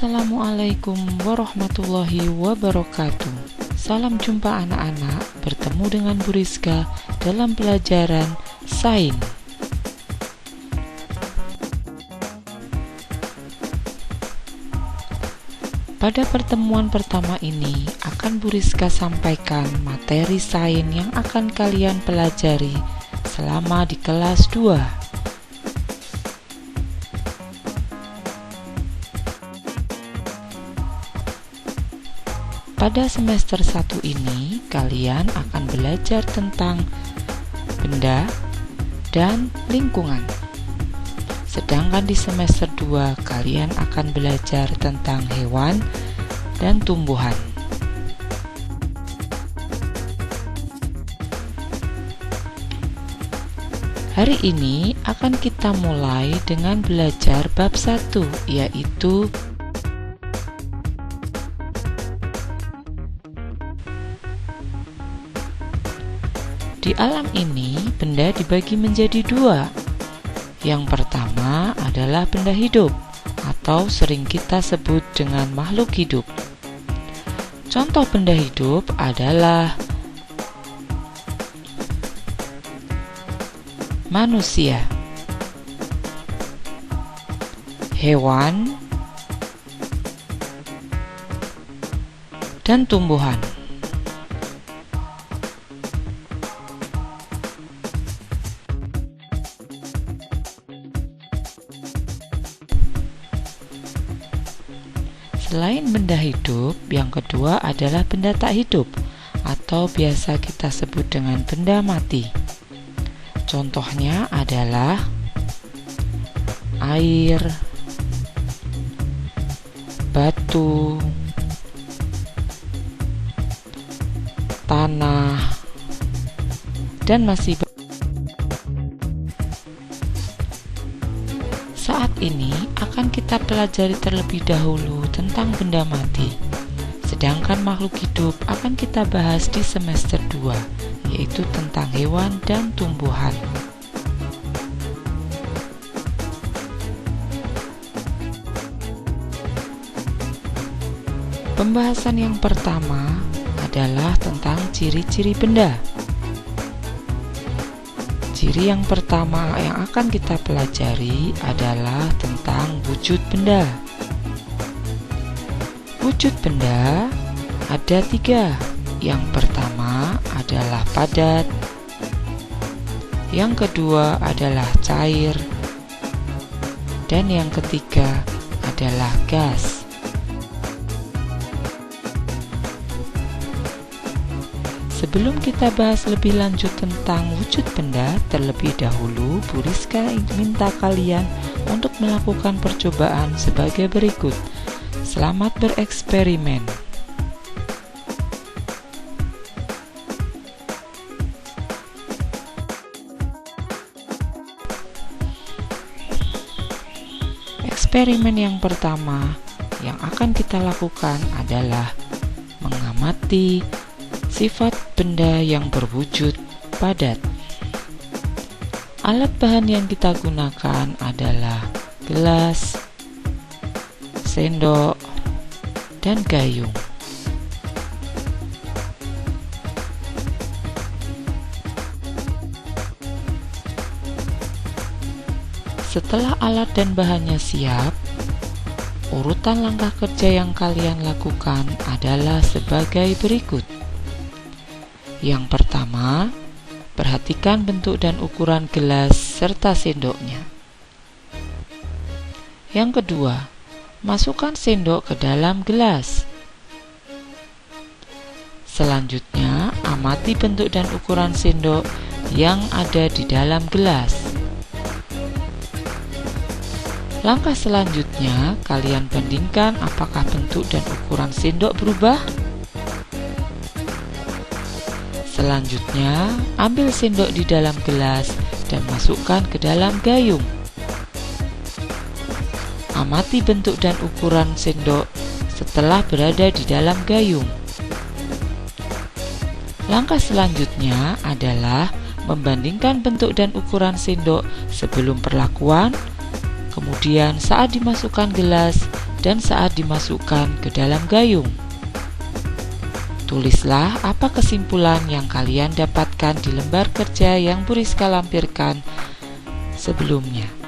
Assalamualaikum warahmatullahi wabarakatuh. Salam jumpa anak-anak, bertemu dengan Bu Rizka dalam pelajaran Sains. Pada pertemuan pertama ini akan Bu Rizka sampaikan materi sains yang akan kalian pelajari selama di kelas 2. Pada semester 1 ini, kalian akan belajar tentang benda dan lingkungan. Sedangkan di semester 2, kalian akan belajar tentang hewan dan tumbuhan. Hari ini akan kita mulai dengan belajar bab 1, yaitu di alam ini, benda dibagi menjadi 2. Yang pertama adalah benda hidup, atau sering kita sebut dengan makhluk hidup. Contoh benda hidup adalah manusia, hewan, dan tumbuhan. Selain benda hidup, yang kedua adalah benda tak hidup atau biasa kita sebut dengan benda mati. Contohnya adalah air, batu, tanah, dan masih banyak. Saat ini akan kita pelajari terlebih dahulu tentang benda mati. Sedangkan makhluk hidup akan kita bahas di semester 2, yaitu tentang hewan dan tumbuhan. Pembahasan yang pertama adalah tentang ciri-ciri benda. Ciri yang pertama yang akan kita pelajari adalah tentang wujud benda. Wujud benda ada 3. Yang pertama adalah padat, yang kedua adalah cair, dan yang ketiga adalah gas. Sebelum kita bahas lebih lanjut tentang wujud benda, terlebih dahulu Bu Rizka minta kalian untuk melakukan percobaan sebagai berikut. Selamat bereksperimen. Eksperimen yang pertama yang akan kita lakukan adalah mengamati sifat benda yang berwujud padat. Alat bahan yang kita gunakan adalah gelas, sendok, dan gayung. Setelah alat dan bahannya siap, urutan langkah kerja yang kalian lakukan adalah sebagai berikut. Yang pertama, perhatikan bentuk dan ukuran gelas serta sendoknya. Yang kedua, masukkan sendok ke dalam gelas. Selanjutnya, amati bentuk dan ukuran sendok yang ada di dalam gelas. Langkah selanjutnya, kalian bandingkan apakah bentuk dan ukuran sendok berubah. Selanjutnya, ambil sendok di dalam gelas dan masukkan ke dalam gayung. Amati bentuk dan ukuran sendok setelah berada di dalam gayung. Langkah selanjutnya adalah membandingkan bentuk dan ukuran sendok sebelum perlakuan, kemudian saat dimasukkan gelas, dan saat dimasukkan ke dalam gayung. Tulislah apa kesimpulan yang kalian dapatkan di lembar kerja yang Bu Rizka lampirkan sebelumnya.